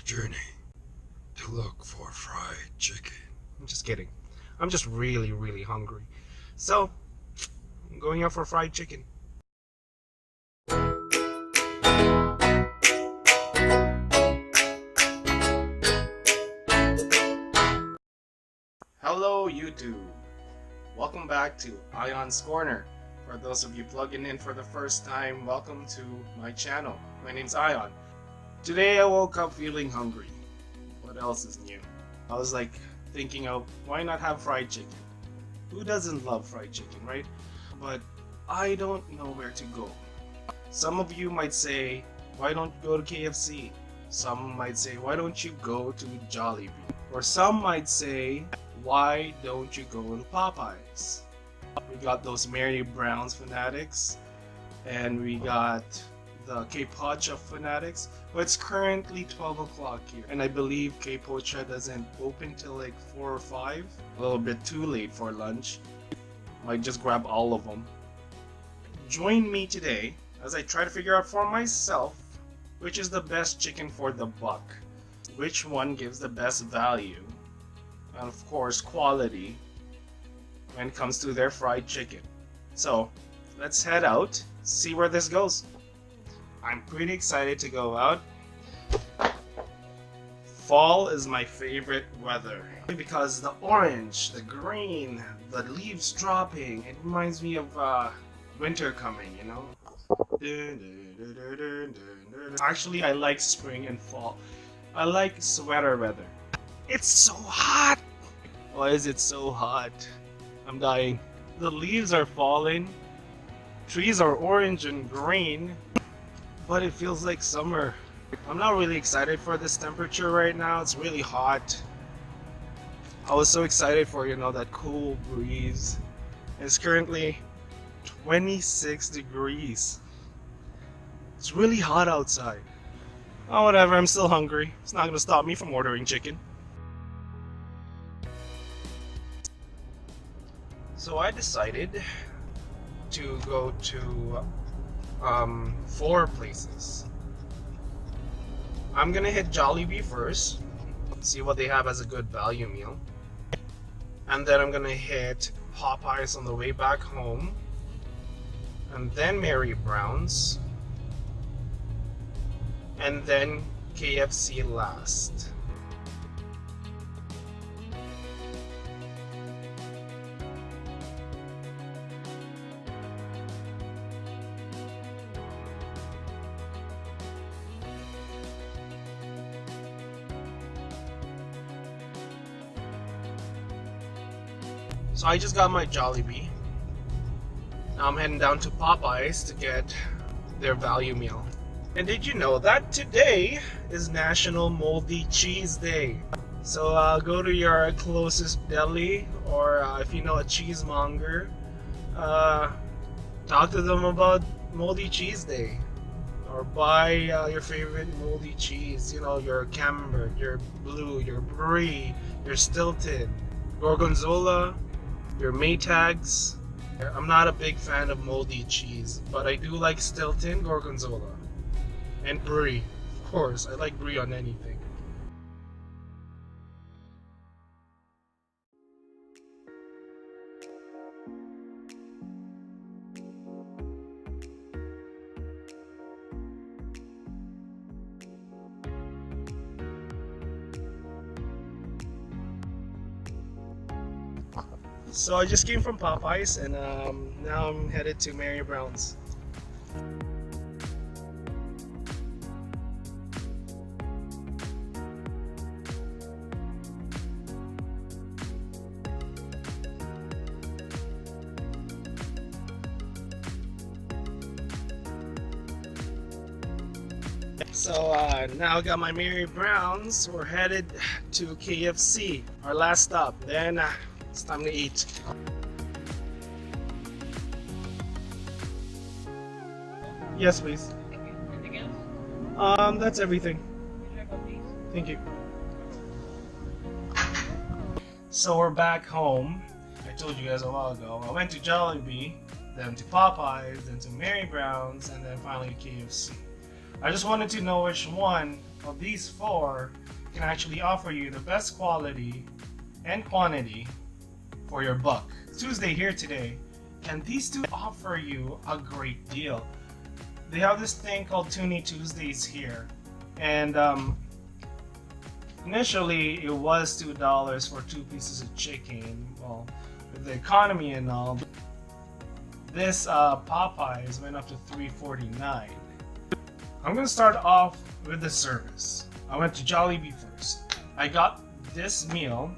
journey to look for fried chicken. I'm just kidding. I'm just really, really hungry. So, I'm going out for fried chicken. Hello YouTube! Welcome back to Ion's Corner. For those of you plugging in for the first time, welcome to my channel. My name's Ion. Today I woke up feeling hungry. What else is new? I was like thinking of why not have fried chicken? Who doesn't love fried chicken, right? But I don't know where to go. Some of you might say, why don't you go to KFC? Some might say, why don't you go to Jollibee? Or some might say, why don't you go to Popeyes? We got those Mary Brown's fanatics, and we got the K-Pocha fanatics, but it's currently 12 o'clock here, and I believe K-Pocha doesn't open till like 4 or 5. A little bit too late for lunch. Might just grab all of them. Join me today as I try to figure out for myself which is the best chicken for the buck, which one gives the best value, and of course quality when it comes to their fried chicken. So let's head out, see where this goes. I'm pretty excited to go out. Fall is my favorite weather because the orange, the green, the leaves dropping, it reminds me of winter coming, you know? Actually, I like spring and fall. I like sweater weather. It's so hot! Why is it so hot? I'm dying. The leaves are falling. Trees are orange and green. But it feels like summer. I'm not really excited for this temperature right now. It's really hot. I was so excited for, you know, that cool breeze. It's currently 26 degrees. It's really hot outside. Oh, whatever, I'm still hungry. It's not gonna stop me from ordering chicken. So I decided to go to 4 places. I'm gonna hit Jollibee first, see what they have as a good value meal, and then I'm gonna hit Popeyes on the way back home, and then Mary Brown's, and then KFC last. So I just got my Jollibee. Now I'm heading down to Popeyes to get their value meal. And did you know that today is National Moldy Cheese Day? So go to your closest deli, or if you know a cheesemonger, talk to them about Moldy Cheese Day. Or buy your favorite moldy cheese, you know, your Camembert, your Blue, your Brie, your Stilton, Gorgonzola, your Maytags. I'm not a big fan of moldy cheese, but I do like Stilton, Gorgonzola, and Brie. Of course, I like Brie on anything. So I just came from Popeyes, and now I'm headed to Mary Brown's. So now I got my Mary Brown's. We're headed to KFC, our last stop. Then it's time to eat. Yes, please. Anything else? That's everything. Thank you. So we're back home. I told you guys a while ago. I went to Jollibee, then to Popeyes, then to Mary Brown's, and then finally to KFC. I just wanted to know which one of these four can actually offer you the best quality and quantity for your buck. Tuesday here today, and these two offer you a great deal. They have this thing called Toonie Tuesdays here, and initially it was $2 for 2 pieces of chicken. Well, with the economy and all, this Popeyes went up to $3.49. I'm gonna start off with the service. I went to Jollibee first. I got this meal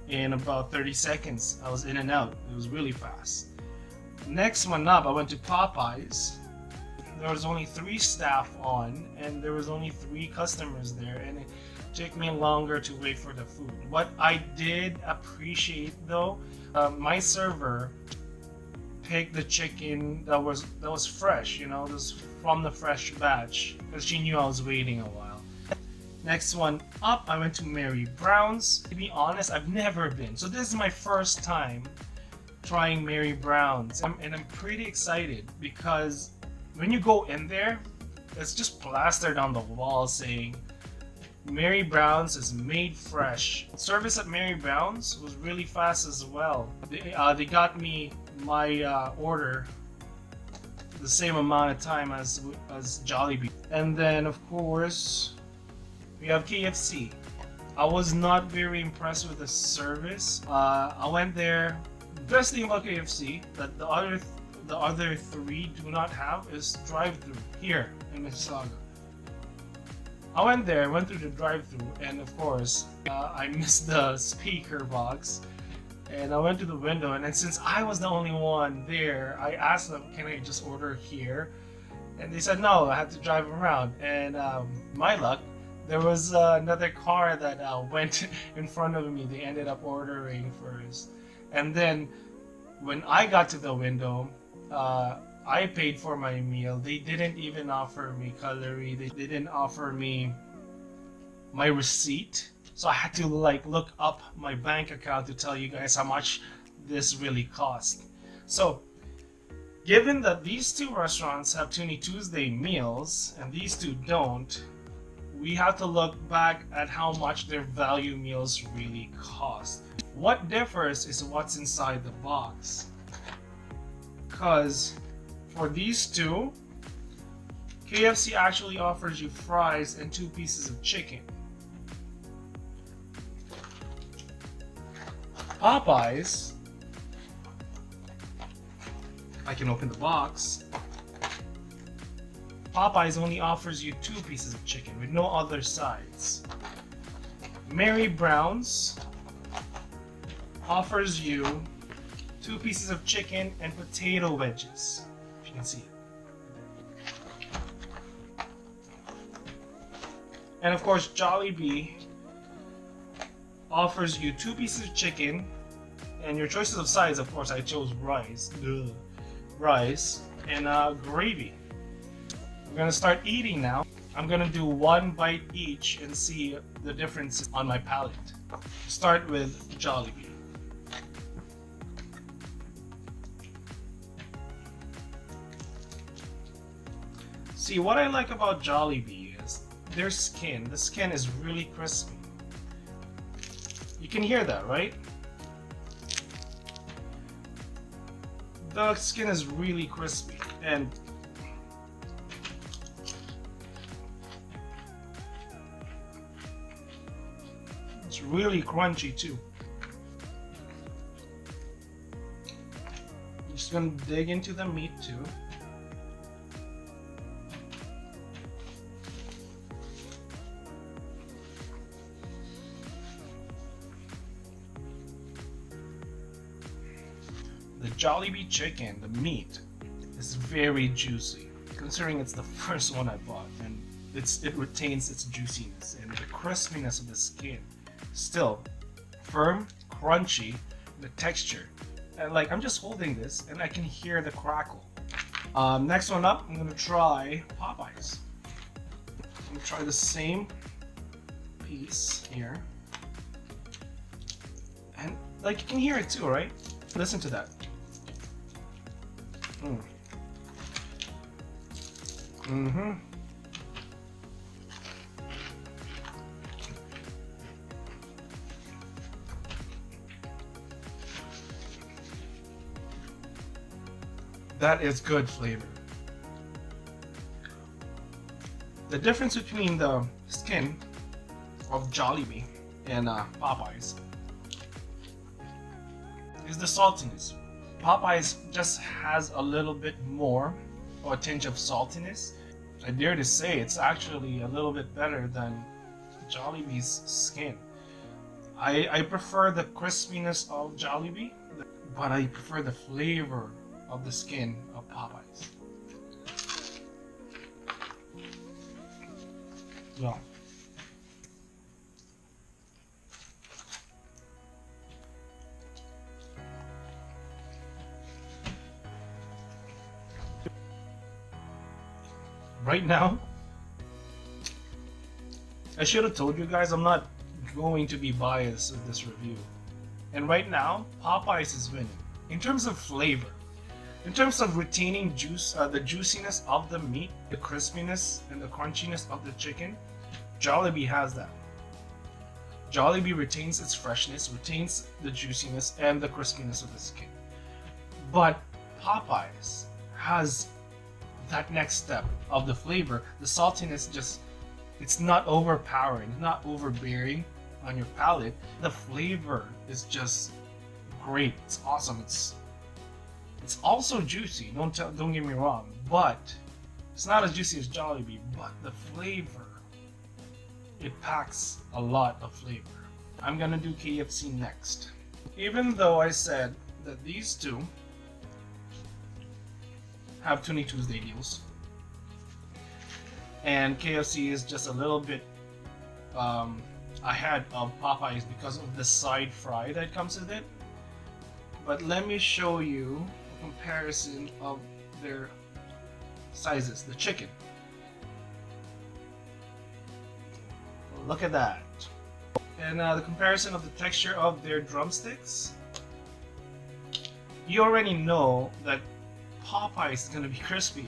in about 30 seconds. I was in and out. It was really fast. Next one up, I went to Popeyes. There was only 3 staff on, and there was only 3 customers there, and it took me longer to wait for the food. What I did appreciate though, my server picked the chicken that was fresh, you know, this from the fresh batch, because she knew I was waiting a while. Next one up, I went to Mary Brown's. To be honest, I've never been, so this is my first time trying Mary Brown's, and I'm pretty excited because when you go in there, it's just plastered on the wall saying Mary Brown's is made fresh. Service at Mary Brown's was really fast as well. They got me my order the same amount of time as Jollibee. And then of course we have KFC. I was not very impressed with the service. I went there. Best thing about KFC that the other 3 do not have is drive-through here in Mississauga. I went there, went through the drive-through, and of course I missed the speaker box. And I went to the window, and then since I was the only one there, I asked them, can I just order here? And they said no, I had to drive around. And my luck, there was another car that went in front of me. They ended up ordering first. And then when I got to the window, I paid for my meal. They didn't even offer me cutlery. They didn't offer me my receipt. So I had to like look up my bank account to tell you guys how much this really cost. So given that these 2 restaurants have Toonie Tuesday meals and these 2 don't, we have to look back at how much their value meals really cost. What differs is what's inside the box. Because for these 2, KFC actually offers you fries and 2 pieces of chicken. Popeyes, I can open the box. Popeyes only offers you 2 pieces of chicken with no other sides. Mary Brown's offers you 2 pieces of chicken and potato wedges, if you can see it. And of course, Jollibee offers you 2 pieces of chicken, and your choices of sides, of course, I chose rice. Rice and gravy. We're gonna start eating now. I'm gonna do 1 bite each and see the difference on my palate. Start with Jollibee. See, what I like about Jollibee is their skin. The skin is really crispy. You can hear that, right? The skin is really crispy, and it's really crunchy too. I'm just gonna dig into the meat too. The Jollibee chicken, the meat, is very juicy, considering it's the first one I bought, and it retains its juiciness and the crispiness of the skin. Still firm, crunchy, the texture. And like, I'm just holding this and I can hear the crackle. Next one up, I'm gonna try Popeyes. I'm gonna try the same piece here. And like, you can hear it too, right? Listen to that. That is good flavor. The difference between the skin of Jollibee and Popeyes is the saltiness. Popeyes just has a little bit more or a tinge of saltiness. I dare to say it's actually a little bit better than Jollibee's skin. I prefer the crispiness of Jollibee, but I prefer the flavor of the skin of Popeyes. Well, right now, I should have told you guys I'm not going to be biased with this review. And right now, Popeyes is winning. In terms of flavor, in terms of retaining juice, the juiciness of the meat, the crispiness and the crunchiness of the chicken, Jollibee has that. Jollibee retains its freshness, retains the juiciness and the crispiness of the skin. But Popeyes has that next step of the flavor. The saltiness just, it's not overpowering, not overbearing on your palate. The flavor is just great. It's awesome. It's also juicy. Don't get me wrong, but it's not as juicy as Jollibee. But the flavor, it packs a lot of flavor. I'm gonna do KFC next. Even though I said that these two have Toonie Tuesday deals, and KFC is just a little bit ahead of Popeyes because of the side fry that comes with it. But let me show you a comparison of their sizes. The chicken. Look at that. And the comparison of the texture of their drumsticks. You already know that Popeyes is going to be crispier.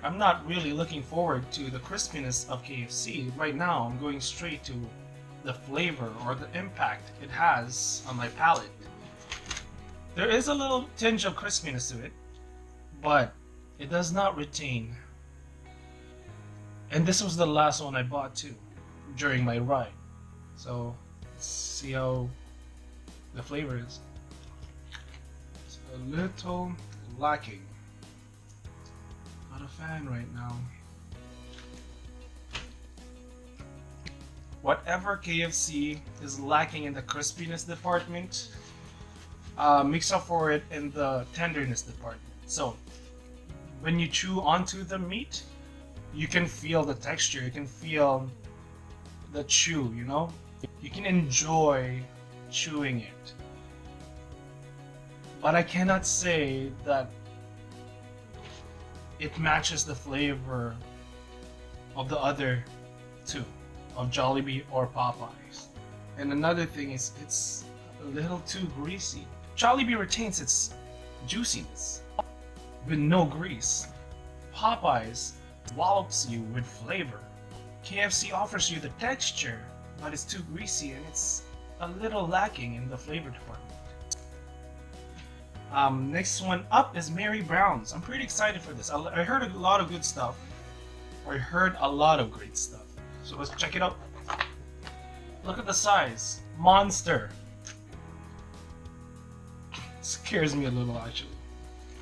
I'm not really looking forward to the crispiness of KFC. Right now, I'm going straight to the flavor or the impact it has on my palate. There is a little tinge of crispiness to it, but it does not retain. And this was the last one I bought too during my ride. So let's see how the flavor is. It's a little lacking. Not a fan right now. Whatever KFC is lacking in the crispiness department, makes up for it in the tenderness department. So when you chew onto the meat, you can feel the texture, you can feel the chew, you know? You can enjoy chewing it. But I cannot say that it matches the flavor of the other two, of Jollibee or Popeyes. And another thing is it's a little too greasy. Jollibee retains its juiciness with no grease. Popeyes wallops you with flavor. KFC offers you the texture, but it's too greasy and it's a little lacking in the flavor department. Next one up is Mary Brown's. I'm pretty excited for this. I heard a lot of good stuff. I heard a lot of great stuff. So let's check it out. Look at the size. Monster. Scares me a little actually.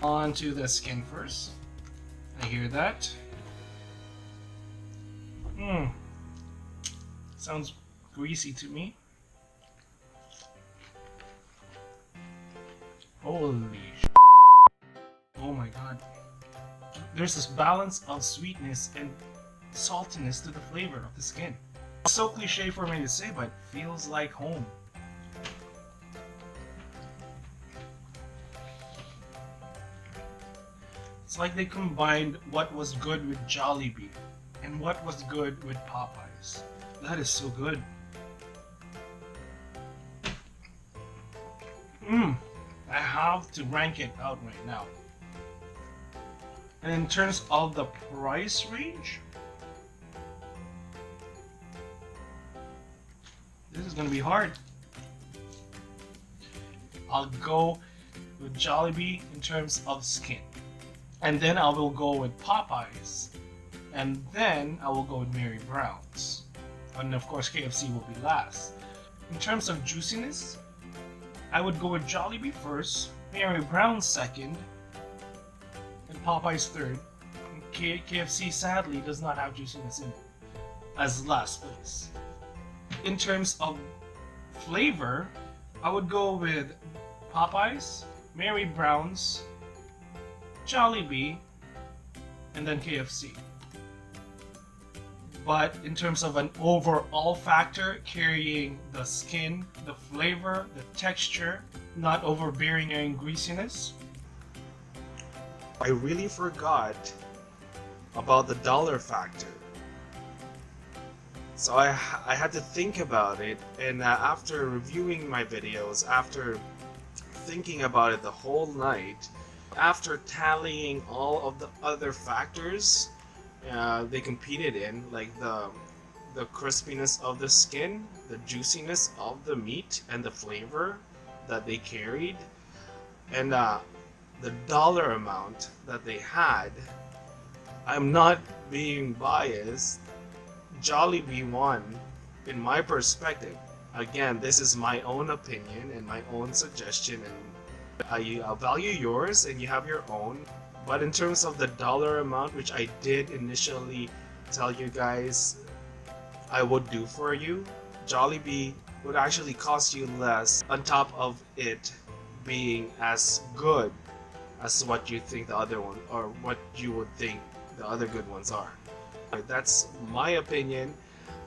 On to the skin first. I hear that. Sounds greasy to me. Holy sh**. Oh my god. There's this balance of sweetness and saltiness to the flavor of the skin. It's so cliche for me to say, but it feels like home. It's like they combined what was good with Jollibee and what was good with Popeyes. That is so good. I have to rank it out right now. And in terms of the price range, this is gonna be hard. I'll go with Jollibee in terms of skin. And then I will go with Popeyes. And then I will go with Mary Brown's. And of course KFC will be last. In terms of juiciness, I would go with Jollibee first, Mary Brown's second, and Popeyes third. KFC sadly does not have juiciness in it as last place. In terms of flavor, I would go with Popeyes, Mary Brown's, Jollibee, and then KFC. But in terms of an overall factor, carrying the skin, the flavor, the texture, not overbearing in greasiness, I really forgot about the dollar factor. So I had to think about it, and after reviewing my videos, after thinking about it the whole night, after tallying all of the other factors they competed in, like the crispiness of the skin, the juiciness of the meat, and the flavor that they carried, and the dollar amount that they had, I'm not being biased. Jollibee won in my perspective. Again, this is my own opinion and my own suggestion, and I'll value yours and you have your own. But in terms of the dollar amount, which I did initially tell you guys I would do for you, Jollibee would actually cost you less, on top of it being as good as what you think the other one, or what you would think the other good ones are. That's my opinion.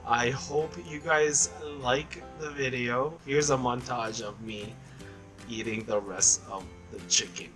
I hope you guys like the video. Here's a montage of me eating the rest of the chicken.